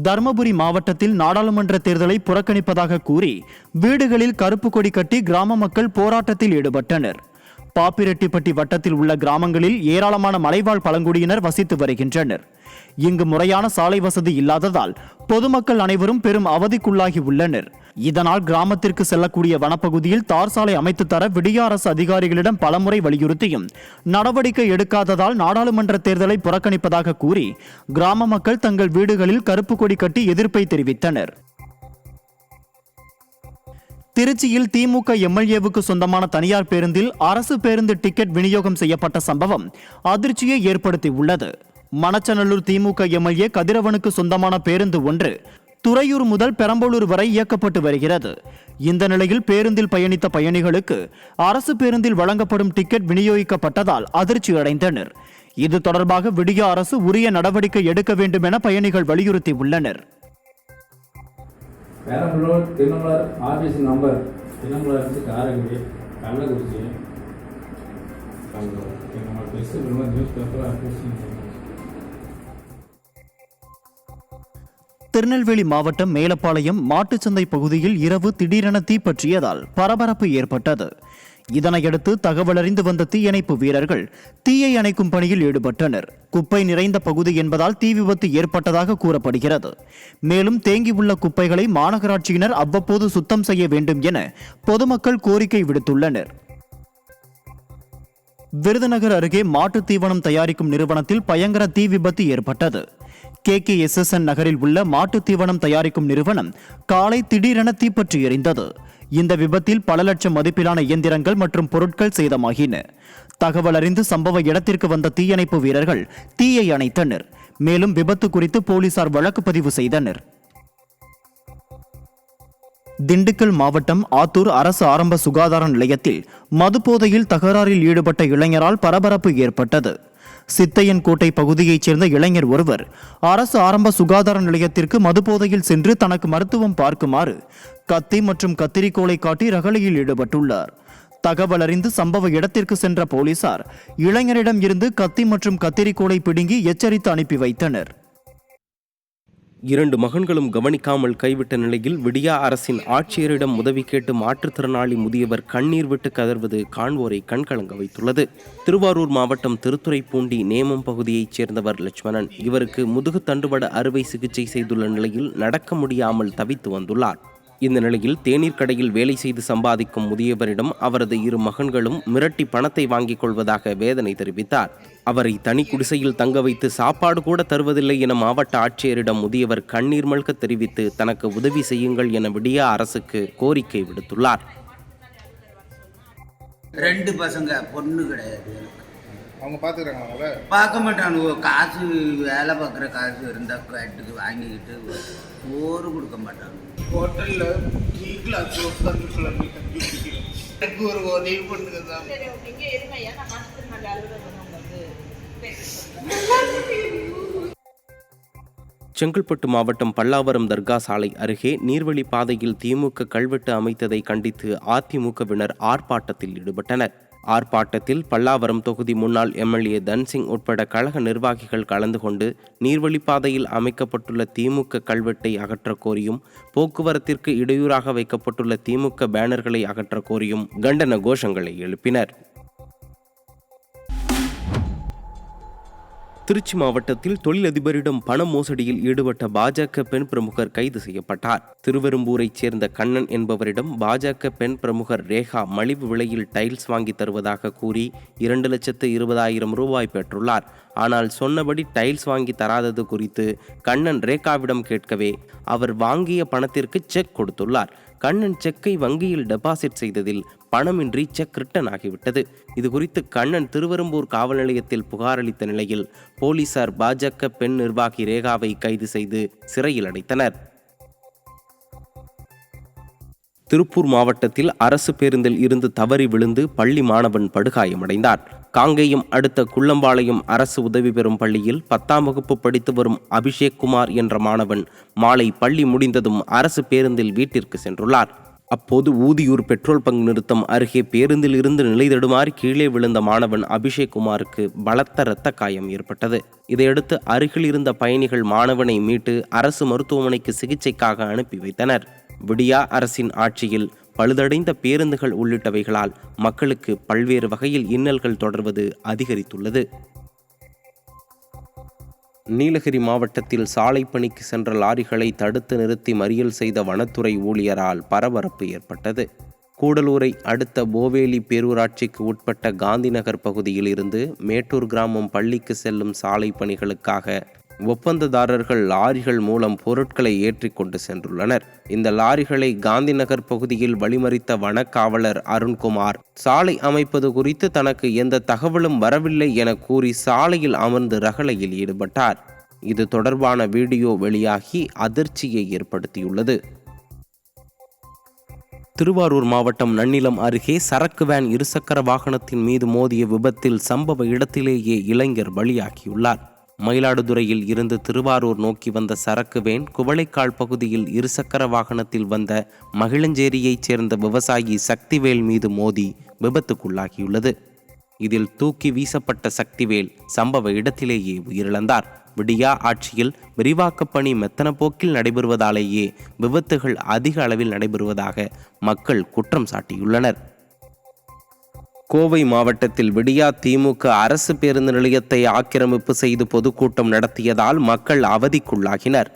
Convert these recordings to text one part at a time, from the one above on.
தருமபுரி மாவட்டத்தில் நாடாளுமன்ற தேர்தலை புறக்கணிப்பதாக கூறி வீடுகளில் கருப்பு கொடி கட்டி கிராம மக்கள் போராட்டத்தில் ஈடுபட்டனர். பாப்பிரெட்டிப்பட்டி வட்டத்தில் உள்ள கிராமங்களில் ஏராளமான மலைவாழ் பழங்குடியினர் வசித்து வருகின்றனர். இங்கு முறையான சாலை வசதி இல்லாததால் பொதுமக்கள் அனைவரும் பெரும் அவதிக்குள்ளாகி உள்ளனர். இதனால் கிராமத்திற்கு செல்லக்கூடிய வனப்பகுதியில் தார் சாலை அமைத்து தர விடிய அரசு அதிகாரிகளிடம் பலமுறை வலியுறுத்தியும் நடவடிக்கை எடுக்காததால் நாடாளுமன்ற தேர்தலை புறக்கணிப்பதாக கூறி கிராம மக்கள் தங்கள் வீடுகளில் கருப்பு கொடி கட்டி எதிர்ப்பை தெரிவித்தனர். திருச்சியில் திமுக எம்எல்ஏவுக்கு சொந்தமான தனியார் பேருந்தில் அரசு பேருந்து டிக்கெட் விநியோகம் செய்யப்பட்ட சம்பவம் அதிர்ச்சியை ஏற்படுத்தியுள்ளது. மணச்சநல்லூர் திமுக எம்எல்ஏ கதிரவனுக்கு சொந்தமான பேருந்து ஒன்று துறையூர் முதல் பெரம்பலூர் வரை இயக்கப்பட்டு வருகிறது. இந்த நிலையில் பேருந்தில் பயணித்த பயணிகளுக்கு அரசு பேருந்தில் வழங்கப்படும் டிக்கெட் விநியோகிக்கப்பட்டதால் அதிர்ச்சி அடைந்தனர். இது தொடர்பாக விடிய அரசு உரிய நடவடிக்கை எடுக்க வேண்டும் என பயணிகள் வலியுறுத்தியுள்ளனர். Perambalur Dinamalar office number Dinamalar Karaikudi Kallakurichi news paper. Tirunelveli மாவட்டம் மேலப்பாளையம் மாட்டுச்சந்தை பகுதியில் இரவு திடீரென தீப்பற்றியதால் பரபரப்பு ஏற்பட்டது. இதனையடுத்து தகவலறிந்து வந்த தீயணைப்பு வீரர்கள் தீயை அணைக்கும் பணியில் ஈடுபட்டனர். குப்பை நிறைந்த பகுதி என்பதால் தீ விபத்து ஏற்பட்டதாக கூறப்படுகிறது. மேலும் தேங்கியுள்ள குப்பைகளை மாநகராட்சியினர் அவ்வப்போது சுத்தம் செய்ய வேண்டும் என பொதுமக்கள் கோரிக்கை விடுத்துள்ளனர். விருதுநகர் அருகே மாட்டு தீவனம் தயாரிக்கும் நிறுவனத்தில் பயங்கர தீ விபத்து ஏற்பட்டது. KKSSN நகரில் உள்ள மாட்டு தீவனம் தயாரிக்கும் நிறுவனம் காலை திடீரென தீப்பற்றி எரிந்தது. இந்த விபத்தில் பல லட்சம் மதிப்பிலான இயந்திரங்கள் மற்றும் பொருட்கள் சேதமாகின. தகவல் அறிந்து சம்பவ இடத்திற்கு வந்த தீயணைப்பு வீரர்கள் தீயை அணைத்தனர். மேலும் விபத்து குறித்து போலீசார் வழக்கு பதிவு செய்தனர். திண்டுக்கல் மாவட்டம் ஆத்தூர் அரசு ஆரம்ப சுகாதார நிலையத்தில் மதுபோதையில் தகராறில் ஈடுபட்ட இளைஞரால் பரபரப்பு ஏற்பட்டது. சித்தையன்கோட்டை பகுதியைச் சேர்ந்த இளைஞர் ஒருவர் அரசு ஆரம்ப சுகாதார நிலையத்திற்கு மதுபோதையில் சென்று தனக்கு மருத்துவம் பார்க்குமாறு கத்தி மற்றும் கத்திரிக்கோலை காட்டி ரகளையில் ஈடுபட்டுள்ளார். தகவல் அறிந்து சம்பவ இடத்திற்கு சென்ற போலீசார் இளைஞரிடம் இருந்து கத்தி மற்றும் கத்திரிக்கோலை பிடுங்கி எச்சரித்து அனுப்பி வைத்தனர். 2 மகன்களும் கவனிக்காமல் கைவிட்ட நிலையில் விடியா அரசின் ஆட்சியரிடம் உதவி கேட்டு மாற்றுத்திறனாளி முதியவர் கண்ணீர் விட்டு கதறுவது காண்போரை கண்கலங்க வைத்துள்ளது. திருவாரூர் மாவட்டம் திருத்துறைப்பூண்டி நேமம் பகுதியைச் சேர்ந்தவர் லட்சுமணன். இவருக்கு முதுகு தண்டுவட அறுவை சிகிச்சை செய்துள்ள நிலையில் நடக்க முடியாமல் தவித்து வந்துள்ளார். இந்த நிலையில் தேநீர் கடையில் வேலை செய்து சம்பாதிக்கும் முதியவரிடம் அவரது 2 மகன்களும் மிரட்டி பணத்தை வாங்கிக் கொள்வதாக வேதனை தெரிவித்தார். அவரை தனி குடிசையில் தங்க வைத்து சாப்பாடு கூட தருவதில்லை என மாவட்ட ஆட்சியரிடம் முதியவர் கண்ணீர் மல்க தெரிவித்து தனக்கு உதவி செய்யுங்கள் என விடியா அரசுக்கு கோரிக்கை விடுத்துள்ளார். 2 பசங்க, பொண்ணு கிடையாது. அவங்க பார்த்துக்கிறாங்களா? பார்க்க மாட்டானுவோ. காசு வேலை பார்க்குற காசு இருந்தால் கேட்டுக்கு வாங்கிக்கிட்டு சோறு கொடுக்க மாட்டாங்க. ஹோட்டலில் டீ கிளாஸ் எனக்கு ஒரு உதவி பண்ணுங்க தான். செங்கல்பட்டு மாவட்டம் பல்லாவரம் தர்கா சாலை அருகே நீர்வழி பாதையில் திமுக கல்வெட்டு அமைத்ததை கண்டித்து அதிமுகவினர் ஆர்ப்பாட்டத்தில் ஈடுபட்டனர். ஆர்ப்பாட்டத்தில் பல்லாவரம் தொகுதி முன்னாள் எம்எல்ஏ தன்சிங் உட்பட கழக நிர்வாகிகள் கலந்து கொண்டு நீர்வழிப்பாதையில் அமைக்கப்பட்டுள்ள திமுக கல்வெட்டை அகற்ற கோரியும் போக்குவரத்திற்கு இடையூறாக வைக்கப்பட்டுள்ள திமுக பேனர்களை அகற்ற கோரியும் கண்டன கோஷங்களை எழுப்பினர். திருச்சி மாவட்டத்தில் தொழிலதிபரிடம் பண மோசடியில் ஈடுபட்ட பாஜக பெண் பிரமுகர் கைது செய்யப்பட்டார். திருவெரும்பூரைச் சேர்ந்த கண்ணன் என்பவரிடம் பாஜக பெண் பிரமுகர் ரேகா மலிவு விலையில் டைல்ஸ் வாங்கி தருவதாக கூறி 2,20,000 ரூபாய் பெற்றுள்ளார். ஆனால் சொன்னபடி டைல்ஸ் வாங்கி தராதது குறித்து கண்ணன் ரேகாவிடம் கேட்கவே அவர் வாங்கிய பணத்திற்கு செக் கொடுத்துள்ளார். கண்ணன் செக்கை வங்கியில் டெபாசிட் செய்ததில் பணமின்றி செக் ரிட்டன் ஆகிவிட்டது. இதுகுறித்து கண்ணன் திருவெரும்பூர் காவல் நிலையத்தில் புகார் அளித்த நிலையில் போலீசார் பாஜக பெண் நிர்வாகி ரேகாவை கைது செய்து சிறையில் அடைத்தனர். திருப்பூர் மாவட்டத்தில் அரசு பேருந்தில் இருந்து தவறி விழுந்து பள்ளி மாணவன் படுகாயமடைந்தார். காங்கேயம் அடுத்த குள்ளம்பாளையம் அரசு உதவி பெறும் பள்ளியில் 10ஆம் வகுப்பு படித்து வரும் அபிஷேக் குமார் என்ற மாணவன் மாலை பள்ளி முடிந்ததும் அரசு பேருந்தில் வீட்டிற்கு சென்றுள்ளார். அப்போது ஊதியூர் பெட்ரோல் பங்க் நிறுத்தம் அருகே பேருந்தில் இருந்து நிலை தடுமாறி கீழே விழுந்த மாணவன் அபிஷேக் குமாருக்கு பலத்த இரத்த காயம் ஏற்பட்டது. இதையடுத்து அருகில் இருந்த பயணிகள் மாணவனை மீட்டு அரசு மருத்துவமனைக்கு சிகிச்சைக்காக அனுப்பி வைத்தனர். விடியா அரசின் ஆட்சியில் பழுதடைந்த பேருந்துகள் உள்ளிட்டவைகளால் மக்களுக்கு பல்வேறு வகையில் இன்னல்கள் தொடர்வது அதிகரித்துள்ளது. நீலகிரி மாவட்டத்தில் சாலை பணிக்கு சென்ற லாரிகளை தடுத்து நிறுத்தி மறியல் செய்த வனத்துறை ஊழியரால் பரபரப்பு ஏற்பட்டது. கூடலூரை அடுத்த போவேலி பேரூராட்சிக்கு உட்பட்ட காந்திநகர் பகுதியில் இருந்து மேட்டூர் கிராமம் பள்ளிக்கு செல்லும் சாலை பணிகளுக்காக ஒப்பந்ததாரர்கள் லாரிகள் மூலம் பொருட்களை ஏற்றி கொண்டு சென்றுள்ளனர். இந்த லாரிகளை காந்திநகர் பகுதியில் வழிமறித்த வனக்காவலர் அருண்குமார் சாலை அமைப்பது குறித்து தனக்கு எந்த தகவலும் வரவில்லை என கூறி சாலையில் அமர்ந்து ரகளையில் ஈடுபட்டார். இது தொடர்பான வீடியோ வெளியாகி அதிர்ச்சியை ஏற்படுத்தியுள்ளது. திருவாரூர் மாவட்டம் நன்னிலம் அருகே சரக்கு வேன் இருசக்கர வாகனத்தின் மீது மோதிய விபத்தில் சம்பவ இடத்திலேயே இளைஞர் பலியாகியுள்ளார். மயிலாடுதுறையில் இருந்து திருவாரூர் நோக்கி வந்த சரக்கு வேன் குவளைக்கால் பகுதியில் இருசக்கர வாகனத்தில் வந்த மகிழஞ்சேரியைச் சேர்ந்த விவசாயி சக்திவேல் மீது மோதி விபத்துக்குள்ளாகியுள்ளது. இதில் தூக்கி வீசப்பட்ட சக்திவேல் சம்பவ இடத்திலேயே உயிரிழந்தார். விடியா ஆட்சியில் விரிவாக்கப் பணி மெத்தன போக்கில் நடைபெறுவதாலேயே விபத்துகள் அதிக அளவில் நடைபெறுவதாக மக்கள் குற்றம் சாட்டியுள்ளனர். கோவை மாவட்டத்தில் விடியா திமுக அரசு பேருந்து நிலையத்தை ஆக்கிரமிப்பு செய்து பொதுக்கூட்டம் நடத்தியதால் மக்கள் அவதிக்குள்ளாகினர்.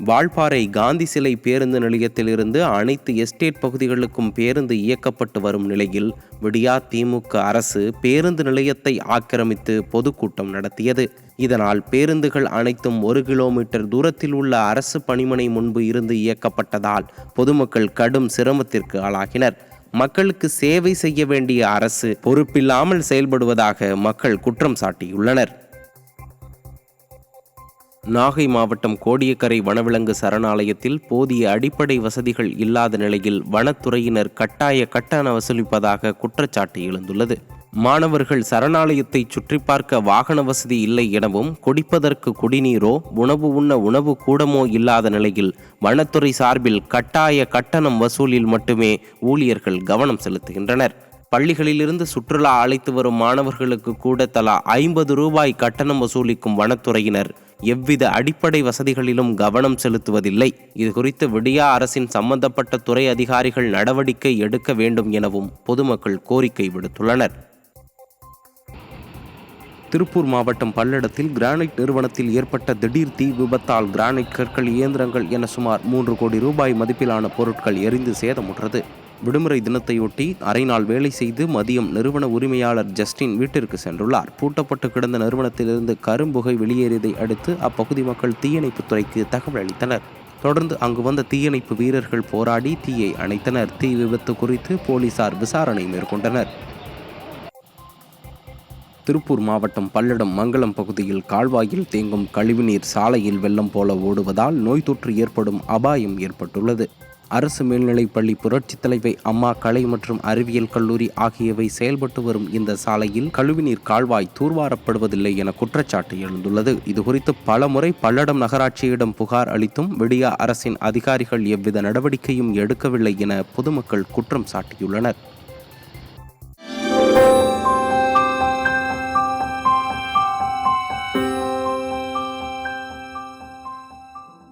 வால்பாறை காந்தி சிலை பேருந்து நிலையத்திலிருந்து அனைத்து எஸ்டேட் பகுதிகளுக்கும் பேருந்து இயக்கப்பட்டு வரும் நிலையில் விடியா திமுக அரசு பேருந்து நிலையத்தை ஆக்கிரமித்து பொதுக்கூட்டம் நடத்தியது. இதனால் பேருந்துகள் அனைத்தும் 1 கிலோமீட்டர் தூரத்தில் உள்ள அரசு பணிமனை முன்பு இருந்து இயக்கப்பட்டதால் பொதுமக்கள் கடும் சிரமத்திற்கு ஆளாகினர். மக்களுக்கு சேவை செய்ய வேண்டிய அரசு பொறுப்பில்லாமல் செயல்படுவதாக மக்கள் குற்றம் சாட்டியுள்ளனர். நாகை மாவட்டம் கோடியக்கரை வனவிலங்கு சரணாலயத்தில் போதிய அடிப்படை வசதிகள் இல்லாத நிலையில் வனத்துறையினர் கட்டாய கட்டண வசூலிப்பதாக குற்றச்சாட்டு எழுந்துள்ளது. மாணவர்கள் சரணாலயத்தை சுற்றி பார்க்க வாகன வசதி இல்லை எனவும் குடிப்பதற்கு குடிநீரோ உணவு உண்ண உணவு கூடமோ இல்லாத நிலையில் வனத்துறை சார்பில் கட்டாய கட்டணம் வசூலில் மட்டுமே ஊழியர்கள் கவனம் செலுத்துகின்றனர். பள்ளிகளிலிருந்து சுற்றுலா அழைத்து வரும் மாணவர்களுக்கு கூட தலா 50 ரூபாய் கட்டணம் வசூலிக்கும் வனத்துறையினர் எவ்வித அடிப்படை வசதிகளிலும் கவனம் செலுத்துவதில்லை. இது குறித்து விடியா அரசின் சம்பந்தப்பட்ட துறை அதிகாரிகள் நடவடிக்கை எடுக்க வேண்டும் எனவும் பொதுமக்கள் கோரிக்கை விடுத்துள்ளனர். திருப்பூர் மாவட்டம் பல்லடத்தில் கிரானைட் நிறுவனத்தில் ஏற்பட்ட திடீர் தீ விபத்தால் கிரானைட் கற்கள், இயந்திரங்கள் என சுமார் 3 கோடி ரூபாய் மதிப்பிலான பொருட்கள் எரிந்து சேதமுற்றது. விடுமுறை தினத்தையொட்டி அரை நாள் வேலை செய்து மதியம் நிறுவன உரிமையாளர் ஜஸ்டின் வீட்டிற்கு சென்றுள்ளார். பூட்டப்பட்டு கிடந்த நிறுவனத்திலிருந்து கரும்புகை வெளியேறியதை அடுத்து அப்பகுதி மக்கள் தீயணைப்புத் துறைக்கு தகவல் அளித்தனர். தொடர்ந்து அங்கு வந்த தீயணைப்பு வீரர்கள் போராடி தீயை அணைத்தனர். தீ விபத்து குறித்து போலீசார் விசாரணை மேற்கொண்டனர். திருப்பூர் மாவட்டம் பல்லடம் மங்கலம் பகுதியில் கால்வாயில் தேங்கும் கழிவுநீர் சாலையில் வெள்ளம் போல ஓடுவதால் நோய் தொற்று ஏற்படும் அபாயம் ஏற்பட்டுள்ளது. அரசு மேல்நிலைப்பள்ளி, புரட்சித் தலைவி அம்மா கலை மற்றும் அறிவியல் கல்லூரி ஆகியவை செயல்பட்டு வரும் இந்த சாலையில் கழிவுநீர் கால்வாய் தூர்வாரப்படுவதில்லை என குற்றச்சாட்டு எழுந்துள்ளது. இதுகுறித்து பலமுறை பல்லடம் நகராட்சியிடம் புகார் அளித்தும் விடியா அரசின் அதிகாரிகள் எவ்வித நடவடிக்கையும் எடுக்கவில்லை என பொதுமக்கள் குற்றம் சாட்டியுள்ளனர்.